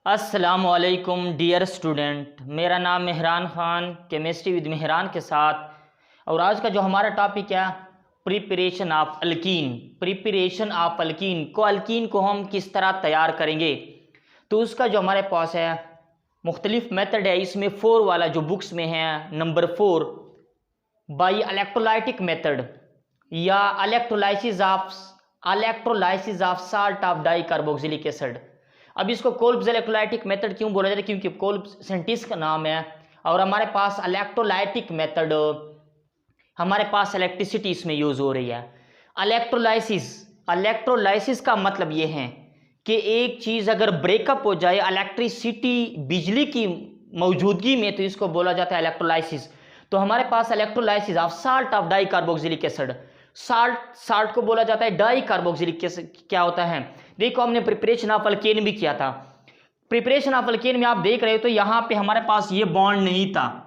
अस्सलामुअलैकुम dear student, मेरा नाम मेहरान ख़ान, केमिस्ट्री विद मेहरान के साथ। और आज का जो हमारा टॉपिक है preparation of alkyne. Preparation of alkyne को हम किस तरह तैयार करेंगे, तो उसका जो हमारे पास है मुख्तलिफ मेथड है। इसमें 4 वाला जो बुक्स में है नंबर 4 बाई इलेक्ट्रोलाइटिक मेथड या electrolysis of salt of di carboxylic acid. अब इसको कोल्ब्स इलेक्ट्रोलाइटिक मेथड क्यों बोला जाता है? क्योंकि कोल्ब्स साइंटिस्ट का नाम है। और हमारे पास इलेक्ट्रोलाइटिक मेथड, हमारे पास इलेक्ट्रिसिटी इसमें यूज हो रही है। इलेक्ट्रोलाइसिस का मतलब ये है कि एक चीज अगर ब्रेकअप हो जाए इलेक्ट्रिसिटी बिजली की मौजूदगी में, तो इसको बोला जाता है इलेक्ट्रोलाइसिस। तो हमारे पास electrolysis of salt of di carboxylic acid, salt को बोला जाता है डाई कार्बोक्सिलिक एसिड। क्या होता है देखो, हमने प्रिपरेशन ऑफ अल्केन भी किया था। प्रिपरेशन ऑफ अल्केन में आप देख रहे हो तो यहाँ पे हमारे पास ये बॉन्ड नहीं था।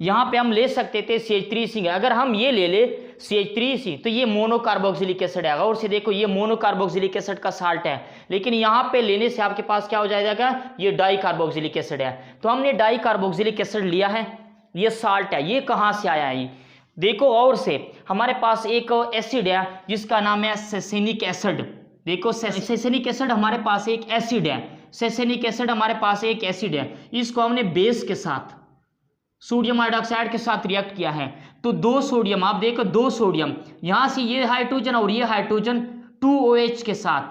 यहाँ पे हम ले सकते थे CH3C। अगर हम ये ले ले CH3C तो ये मोनोकार्बोक्सिलिक एसिड है। और से देखो ये मोनोकार्बोक्सिलिक एसिड का साल्ट है, लेकिन यहाँ पे लेने से आपके पास क्या हो जाएगा, ये डाई कार्बोक्सिलिक एसिड है। तो हमने डाई कार्बोक्सिलिक एसिड लिया है, ये साल्ट है। ये कहाँ से आया है देखो, और से हमारे पास एक एसिड है जिसका नाम है सेसेनिक एसिड। देखो सेसेनिक एसिड हमारे पास एक एसिड है, सेसेनिक एसिड हमारे पास एक एसिड है। इसको हमने बेस के साथ सोडियम हाइड्रोक्साइड के साथ रिएक्ट किया है। तो 2 सोडियम, आप देखो 2 सोडियम, यहां से ये हाइड्रोजन और ये हाइड्रोजन 2OH के साथ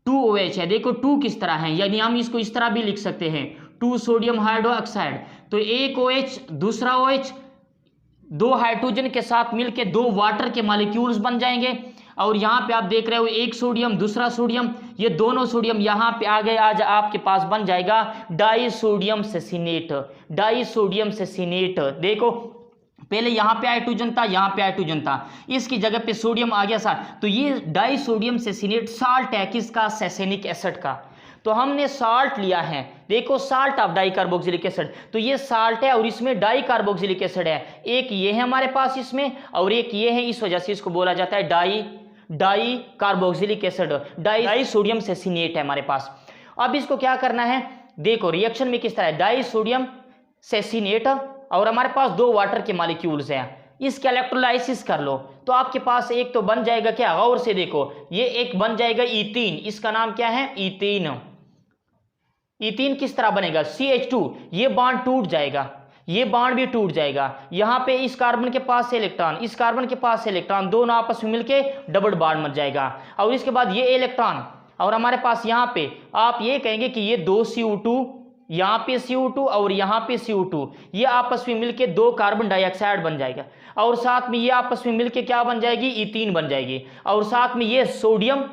2OH है। देखो 2 किस तरह है, यानी हम इसको इस तरह भी लिख सकते हैं 2 सोडियम हाइड्रोक्साइड। तो एक OH दूसरा OH 2 हाइड्रोजन के साथ मिलके 2 वाटर के मॉलिक्यूल्स बन जाएंगे। और यहाँ पे आप देख रहे हो एक सोडियम दूसरा सोडियम, ये दोनों सोडियम यहाँ पे आ गए। आज आपके पास बन जाएगा डाई सोडियम सेसिनेट। डाई सोडियम सेसिनेट देखो, पहले यहाँ पे हाइड्रोजन था, यहाँ पे हाइड्रोजन था, इसकी जगह पे सोडियम आ गया सा। तो ये डाई सोडियम सेसिनेट साल्ट है किसका, सेसेनिक एसिड का। तो हमने साल्ट लिया है, देखो salt of di carboxylic acid. तो ये साल्ट है और इसमें डाई कार्बोक्सिलिक एसिड है। एक ये है हमारे पास इसमें और एक ये है, इस वजह से इसको बोला जाता है di carboxylic acid, di sodium succinate है हमारे पास। अब इसको क्या करना है देखो, रिएक्शन में किस तरह है, डाई सोडियम सेसिनेट और हमारे पास 2 वाटर के मॉलिक्यूल्स हैं। इसके इलेक्ट्रोलाइसिस कर लो तो आपके पास एक तो बन जाएगा क्या, गौर से देखो, ये एक बन जाएगा ईथीन। इसका नाम क्या है, ईथीन। ईथीन किस तरह बनेगा, CH2, ये बॉन्ड टूट जाएगा, ये बॉन्ड भी टूट जाएगा। यहां पे इस कार्बन के पास से इलेक्ट्रॉन, इस कार्बन के पास से इलेक्ट्रॉन, दोनों आपस में मिलके डबल बॉन्ड बन जाएगा। और इसके बाद ये इलेक्ट्रॉन और हमारे पास यहां पे आप ये कहेंगे कि ये 2 CO2, यहां पे CO2 और यहां पे CO2, ये आपस में मिलके 2 कार्बन डाइऑक्साइड बन जाएगा। और साथ में ये आपस में मिलके क्या बन जाएगी, ईथीन बन जाएगी। और साथ में ये सोडियम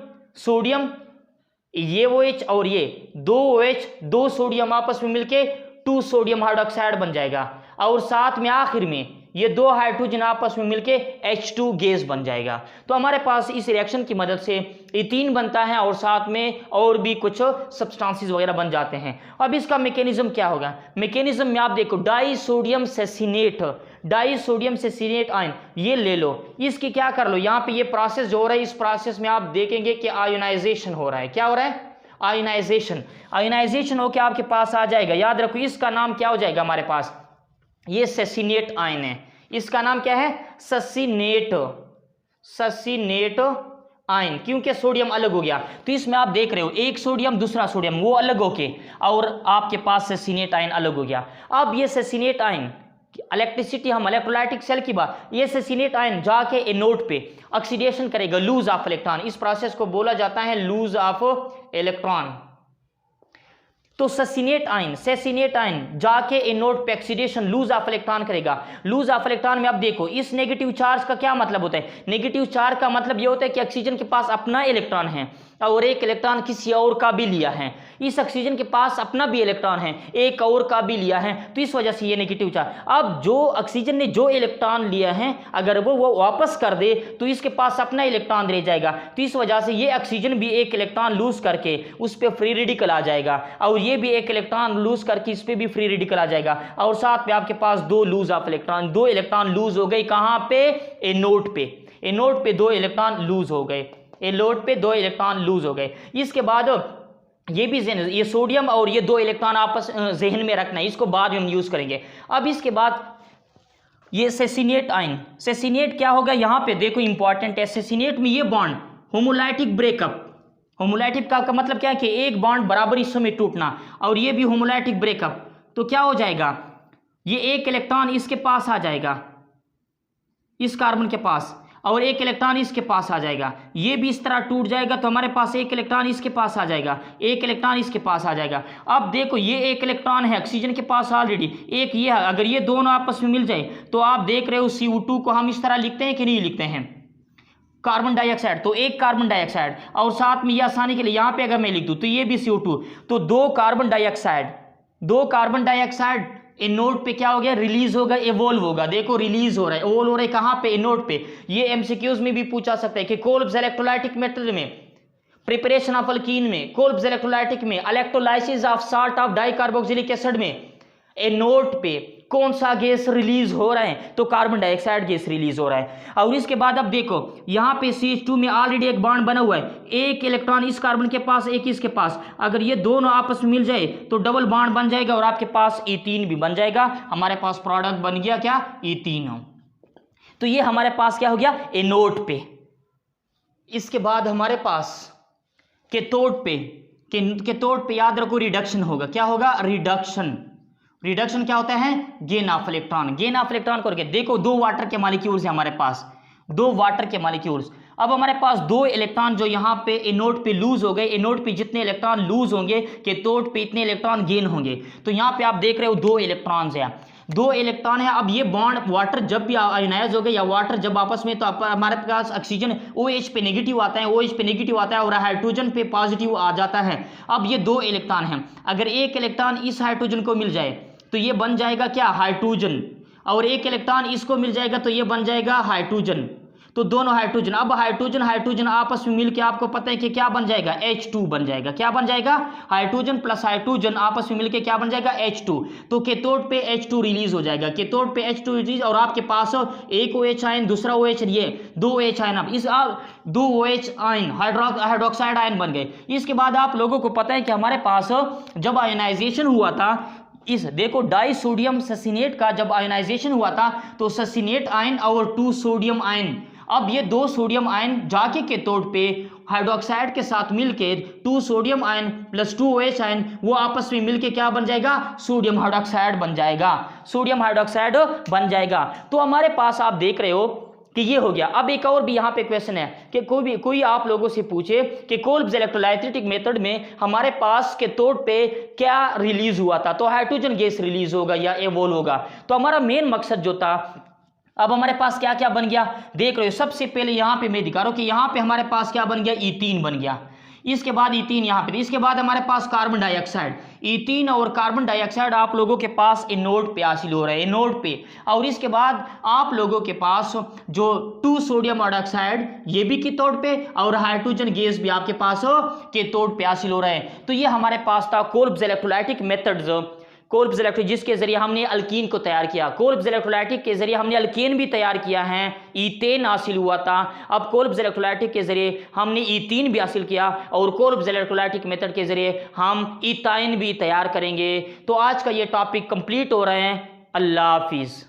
ये OH और ये 2OH 2 सोडियम आपस में मिलके 2 सोडियम हाइड्रोक्साइड बन जाएगा। और साथ में आखिर में ये 2 हाइड्रोजन आपस में मिलके H2 गैस बन जाएगा। तो हमारे पास इस रिएक्शन की मदद से ईथीन बनता है और साथ में और भी कुछ सब्सटेंसेस वगैरह बन जाते हैं। अब इसका मैकेनिज्म क्या होगा, मैकेनिज्म में आप देखो डाई सोडियम सेसिनेट आयन ये ले लो, इसकी क्या कर लो, यहाँ पे ये प्रोसेस जो हो रहा है, इस प्रोसेस में आप देखेंगे कि आयोनाइजेशन हो रहा है। क्या हो रहा है, आयोनाइजेशन होकर आपके पास आ जाएगा। याद रखो इसका नाम क्या हो जाएगा हमारे पास, ये सेसिनेट आयन है। इसका नाम क्या है, ससिनेट आयन, क्योंकि सोडियम अलग हो गया। तो इसमें आप देख रहे हो एक सोडियम दूसरा सोडियम वो अलग होके और आपके पास सेसिनेट आयन अलग हो गया। अब ये सेसिनेट आयन इलेक्ट्रिसिटी, हम इलेक्ट्रोलाइटिक सेल की बात, ये सेसिनेट आयन जाके एनोड पे ऑक्सीडेशन करेगा, लूज ऑफ इलेक्ट्रॉन। इस प्रोसेस को बोला जाता है लूज ऑफ इलेक्ट्रॉन। तो सेसिनेट आयन जाके एनोड पे ऑक्सीडेशन लूज ऑफ इलेक्ट्रॉन करेगा। लूज ऑफ इलेक्ट्रॉन में अब देखो इस नेगेटिव चार्ज का क्या मतलब होता है, नेगेटिव चार्ज का मतलब ये होता है कि ऑक्सीजन के पास अपना इलेक्ट्रॉन है और एक इलेक्ट्रॉन किसी और का भी लिया है। इस ऑक्सीजन के पास अपना भी इलेक्ट्रॉन है, एक और का भी लिया है, तो इस वजह से ये नेगेटिव चार्ज। अब जो ऑक्सीजन ने जो इलेक्ट्रॉन लिया है अगर वो वापस कर दे तो इसके पास अपना इलेक्ट्रॉन रह जाएगा। तो इस वजह से ये ऑक्सीजन भी एक इलेक्ट्रॉन लूज करके उस पर फ्री रेडिकल आ जाएगा और ये भी एक इलेक्ट्रॉन लूज करके इस पर भी फ्री रेडिकल आ जाएगा। और साथ में आपके पास 2 lose of electron, 2 electron lose हो गए कहाँ पे, एनोड पे 2 इलेक्ट्रॉन लूज हो गए, एनोड पे 2 इलेक्ट्रॉन लूज हो गए। इसके बाद ये भी जहन, ये सोडियम और ये 2 इलेक्ट्रॉन आपस जहन में रखना है, इसको बाद में हम यूज करेंगे। अब इसके बाद ये सेसिनेट आयन, सेसिनेट क्या होगा यहाँ पे देखो इंपॉर्टेंट है। सेसिनेट में ये बॉन्ड होमोलाइटिक ब्रेकअप, होमोलाइटिक का मतलब क्या है कि एक बॉन्ड बराबर हिस्सों में टूटना, और ये भी होमोलाइटिक ब्रेकअप। तो क्या हो जाएगा, ये एक इलेक्ट्रॉन इसके पास आ जाएगा, इस कार्बन के पास, और एक इलेक्ट्रॉन इसके पास आ जाएगा, ये भी इस तरह टूट जाएगा, तो हमारे पास एक इलेक्ट्रॉन इसके पास आ जाएगा, एक इलेक्ट्रॉन इसके पास आ जाएगा। अब देखो ये एक इलेक्ट्रॉन है ऑक्सीजन के पास ऑलरेडी, एक ये है, अगर ये दोनों आपस में मिल जाए तो आप देख रहे हो CO2 को हम इस तरह लिखते हैं कि नहीं लिखते हैं, कार्बन डाइऑक्साइड। तो एक कार्बन डाइऑक्साइड, और साथ में ये आसानी के लिए यहाँ पे अगर मैं लिख दूँ तो ये भी CO2, तो 2 कार्बन डाइऑक्साइड एनोड पे क्या हो गया, रिलीज होगा, एवोल्व होगा। देखो रिलीज हो रहा है, एवोल्व हो रहा है कहाँ पे, एनोड पे। ये एमसीक्यूज में भी पूछा सकता है कि कोल्ब्स इलेक्ट्रोलाइटिक मेथड में, प्रिपरेशन ऑफ अल्कीन में, कोल्ब्स इलेक्ट्रोलाइटिक में, electrolysis of salt of dicarboxylic acid में एनोड पे कौन सा गैस रिलीज हो रहा है, तो कार्बन डाइऑक्साइड गैस रिलीज हो रहा है। और इसके बाद अब देखो यहाँ पे CH2 में ऑलरेडी एक बॉन्ड बना हुआ है, एक इलेक्ट्रॉन इस कार्बन के पास, एक इसके पास, अगर ये दोनों आपस में मिल जाए तो डबल बॉन्ड बन जाएगा और आपके पास ईथीन भी बन जाएगा। हमारे पास प्रोडक्ट बन गया क्या, ईथीन। तो ये हमारे पास क्या हो गया, एनोड पे। इसके बाद हमारे पास कैथोड पे, कैथोड पे याद रखो रिडक्शन होगा। क्या होगा, रिडक्शन। रिडक्शन क्या होता है, gain of electron. Gain of electron करके देखो 2 वाटर के मॉलिक्यूल्स हैं हमारे पास, 2 वाटर के मॉलिक्यूल्स। अब हमारे पास 2 इलेक्ट्रॉन जो यहाँ पे एनोड पे लूज हो गए, एनोड पे जितने इलेक्ट्रॉन लूज होंगे कैथोड पे इतने इलेक्ट्रॉन गेन होंगे। तो यहाँ पे आप देख रहे हो 2 इलेक्ट्रॉन्स हैं, 2 इलेक्ट्रॉन है। अब ये बॉन्ड वाटर जब भी आयनाइज हो गए या वाटर जब आपस में, तो हमारे पास ऑक्सीजन OH पे नेगेटिव आता है, OH पे नेगेटिव आता है और हाइड्रोजन पे पॉजिटिव आ जाता है। अब ये 2 इलेक्ट्रॉन हैं, अगर एक इलेक्ट्रॉन इस हाइड्रोजन को मिल जाए तो ये बन जाएगा क्या, हाइड्रोजन, और एक इलेक्ट्रॉन इसको मिल जाएगा तो ये बन जाएगा हाइड्रोजन। तो दोनों हाइड्रोजन, अब हाइड्रोजन आपस में मिलकर आपको पता है कि क्या बन जाएगा, H2 बन जाएगा। क्या बन जाएगा, हाइड्रोजन प्लस हाइड्रोजन आपस में मिलकर क्या बन जाएगा, H2। तो कैथोड पे H2 रिलीज हो जाएगा, कैथोड पे H2 रिलीज, और आपके पास एक OH आयन, दूसरा OH, ये 2 OH आयन, अब इस 2 OH आयन हाइड्रोक्साइड आयन बन गए। इसके बाद आप लोगों को पता है कि हमारे पास जब आयनाइजेशन हुआ था, इस देखो डाई सोडियम ससिनेट का जब आयनाइजेशन हुआ था, तो ससिनेट आयन और 2 सोडियम आयन, अब ये 2 सोडियम आयन जाके कैथोड पे हाइड्रोक्साइड के साथ मिलके 2 sodium ion plus 2 OH ion, वो आपस में मिलके क्या बन जाएगा, सोडियम हाइड्रोक्साइड बन जाएगा, सोडियम हाइड्रोक्साइड बन जाएगा। तो हमारे पास आप देख रहे हो कि ये हो गया। अब एक और भी यहाँ पे क्वेश्चन है कि कोई आप लोगों से पूछे कि कोल्ब्स इलेक्ट्रोलाइटिक मेथड में हमारे पास कैथोड पे क्या रिलीज हुआ था, तो हाइड्रोजन गैस रिलीज होगा या एवोल होगा। तो हमारा मेन मकसद जो था, अब हमारे पास क्या क्या बन गया देख रहे हो। सबसे पहले यहाँ पे मैं दिखा रहा हूँ कि यहाँ पे हमारे पास क्या बन गया, ईथीन बन गया। इसके बाद ईथीन यहाँ पे, इसके बाद हमारे पास कार्बन डाइऑक्साइड, ईथीन और कार्बन डाइऑक्साइड आप लोगों के पास एनोड पे हासिल हो रहा है, एनोड पे। और इसके बाद आप लोगों के पास जो 2 सोडियम हाइड्रोक्साइड, ये भी कैथोड पे, और हाइड्रोजन गैस भी आपके पास कैथोड पे हासिल हो रहा है। तो ये हमारे पास था Kolbe's electrolytic methods, Kolbe's electro, जिसके जरिए हमने अल्कीन को तैयार किया। कोल्ब्स इलेक्ट्रोलाइटिक के जरिए हमने अल्कीन भी तैयार किया है, ईथेन हासिल हुआ था। अब कोल्ब्स इलेक्ट्रोलाइटिक के जरिए हमने ईथीन भी हासिल किया, और कोल्ब्स इलेक्ट्रोलाइटिक मेथड के जरिए हम इथाइन भी तैयार करेंगे। तो आज का ये टॉपिक कंप्लीट हो रहे हैं। अल्लाह हाफिज़।